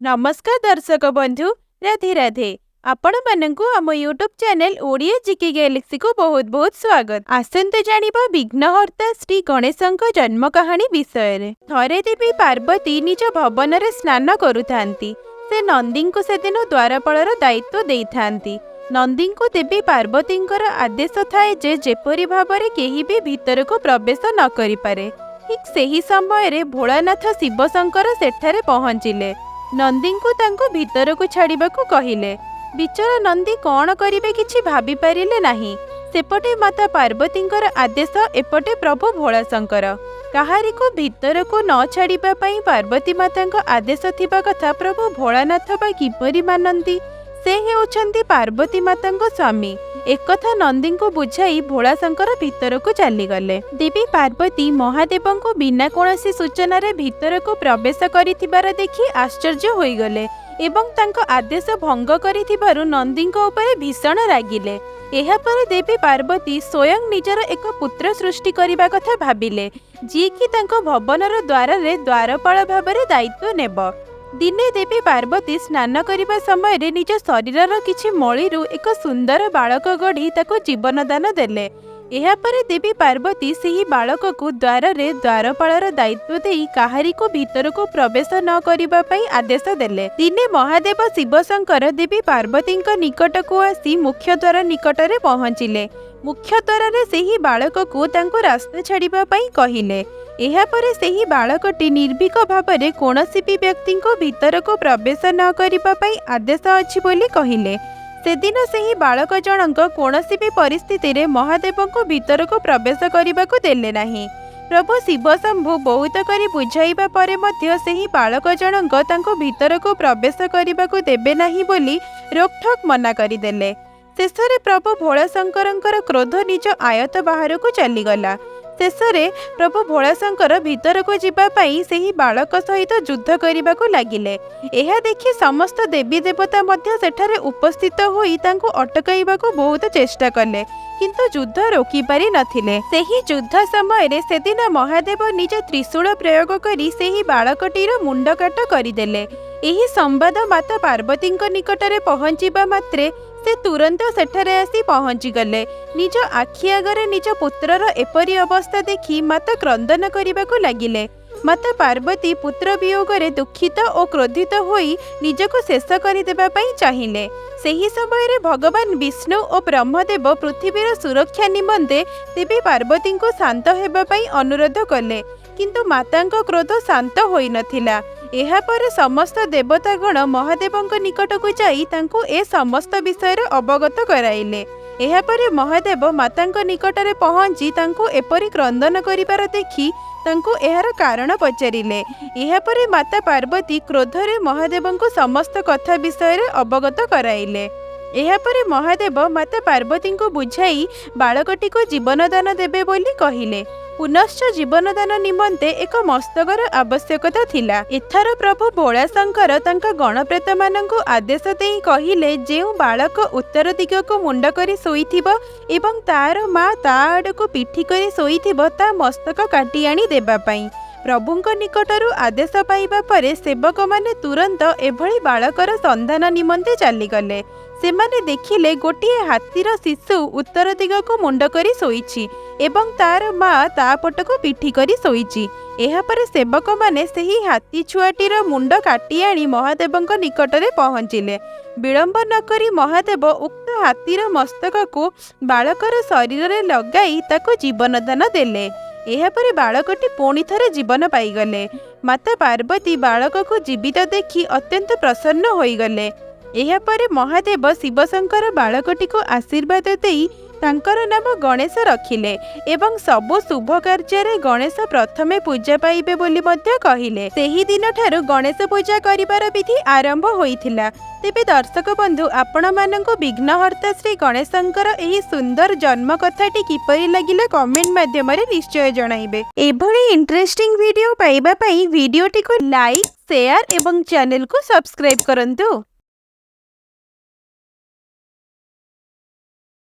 नमस्कार दर्शक बंधु, राधे राधे। आपण मानकु आम YouTube channel Odia GK Galaxy को बहुत बहुत स्वागत। आसंते जानिबा विघ्नहर्ता श्री गणेशଙ୍କ जन्म कहानी विषय रे। थरे देवी पार्वती निज भवन रे स्नान करुथांती। से नंदी को सेदिन द्वारपालर दायित्व देइथांती। नंदी को देवी पार्वतींकर आदेश थाए जे जेपरि भाबरे केही भी भीतर को प्रवेश न करि पारे। ठीक सेही समय रे भोलानाथ शिवशंकर सेठारे पहुंचिले। नंदी को तांको भीतर को छाड़िबा को कहिले। बिचरा नंदी कौन करिबे किछि भाबी पारिले नाही। सेपटे माता पार्वतींकर आदेश, एपटे प्रभु भोलाशंकर। काहारी को भीतर को न छाड़िबा पई पार्वती मातांको आदेश थिबा कथा प्रभु भोलानाथ बा किपरि मानंती। से हेउछंती पार्वती मातांको स्वामी। एक कथा नंदी को बुझाई भोलाशंकर भीतर को चली गले। देवी पार्वती महादेव को बिना कोनोसी सूचना रे भीतर को प्रवेश करिथिबार देखि आश्चर्य होई गले एवं तांको आदेश भंग करिथिबारु नंदी को ऊपर भीषण रागिले। एहा पर देवी पार्वती स्वयं निजर एक पुत्र सृष्टि करिबा कथा भाबिले, जी कि तांको भवनर द्वार रे द्वारपाल भाबरे दायित्व नेब। दिने देवी पार्वती स्नान करने समय निज शरीर किछि मळीरु एक सुंदर बालक गढ़ी ताको जीवनदान देले। एहा परे देवी पार्वती सेही बालक को द्वार रे द्वारपालर दायित्व देई काहारी को भीतर को प्रवेश न करिबा पई आदेश देले। दिने महादेव शिवशंकर देवी पार्वती निकट को आसी मुख्य द्वार निकट रे पहुंचिले। मुख्य द्वार रे सेही बालक को तांको रास्ता छाड़िबा पई कहिले। एहा परे सेही बालकटी निर्भीक भाबरे कोनोसी भी व्यक्ति को भीतर को प्रवेश न करिबा पई आदेश अछि बोली कहिले। सेदिन सेही बालक जनक कोनोसी भी परिस्थिति रे महादेव को भीतर को प्रवेश करिबा को देले नाही। प्रभु शिव शंभु बहुत करी बुझाइबा परे मध्य सेही बालक जनक तांको भीतर को प्रवेश करिबा को देबे नाही बोली रोकठोक मना करि देले। शेषरे प्रभु भोलाशंकरंकर क्रोध निज आयत बाहर को चली गला। शेषरे प्रभु भोलाशंकर भीतर को जीवा पाई सेही बालक सहित युद्ध करने को लगिले। एहा देखि समस्त देवी देवता मध्य सेठारे उपस्थित होई तांको अटकाइबा को बहुत चेष्टा कले, किंतु युद्ध रोकी पारि नथिले। सेही युद्ध समय रे सेदिन महादेव निज त्रिशूल प्रयोग करी सेही बालकटीर मुंड काट करिदेले। एही संवाद माता पार्वतींक निकटरे पहुंचिबा मात्रे से तुरंत सेठारे आसी पहुंची गले। निज आखि आगरे निज पुत्रर एपरी अवस्था देखि माता क्रंदन करने को लगिले। माता पार्वती पुत्र वियोग रे दुखित और क्रोधित होई निजको शेष करदेबा पई चाहिले। सेही समय रे भगवान विष्णु और ब्रह्मदेव पृथ्वीर सुरक्षा निमंते देवी पार्वती को शांत हेबा पई अनुरोध कले, किंतु मातांको क्रोध शांत होई नथिला। एहा पर समस्त देवतागण महादेवंक निकट को जाई तांको ए समस्त विषय रे अवगत कराइले। एहा पर महादेव मातांक निकट रे पहुंची तांको एपरी क्रंदन करिबार देखि तांको एहार कारण पचारिले। एहा पर माता पार्वती क्रोध रे महादेवंको समस्त कथा विषय रे अवगत कराइले। एहा पर महादेव माता पार्वती को बुझाई बालकटी को जीवनदान देबे बोली कहिले। पुनश्च जीवनदान निमंते एक मस्तकर आवश्यकता थिला। एथर प्रभु भोलाशंकर तांका गणप्रेत मानंको आदेश देई कहिले, जेउ बालक उत्तर दिग को मुंड करी सोईथिबो एवं तार माँ ता आडको पिठी करी सोईथिबो ता मस्तक काटी आनी देबा पई। प्रभुंक निकटरू आदेश पाइबा परे सेवक माने तुरंत एभली बालकर संधान निमंते चली गले। सेमाने देखिले गोटिए हाथीर शिशु उत्तर दिग को मुंड करी सोईछि एवं तार माँ ता पटको पिठी करी सोईछि। एहा पर सेवक माने सेही हाथी छुआटीर मुंड काटी आनी महादेवंक निकटरे पहुंचिले। विलंब न करी महादेव उक्त हाथीर मस्तक को बालकर शरीर रे लगाई ताको जीवनदान देले। एहा पर बालकटी पुणी थरे जीवन पाईगले। माता पार्वती बालक को जीवित देखि अत्यंत प्रसन्न होईगले। एहा पर महादेव शिवशंकर बालकटी को आशीर्वाद देई तांकर नाम गणेश रखिले एवं सबु शुभ कार्य रे गणेश प्रथमे पूजा पाइबे बोली मध्य कहिले। सेही दिन ठारू गणेश पूजा करिबार विधि आरंभ होइथिला। तेबे दर्शक बंधु, आपण माननको विघ्नहर्ता श्री गणेशंकर एही सुंदर जन्म कथाटी किपरि लागिला कमेंट माध्यम रे निश्चय जणाइबे। एभली इंटरेस्टिंग वीडियो पाइबा पई वीडियोटी को लाइक, शेयर एवं चैनल को सब्सक्राइब करंतु।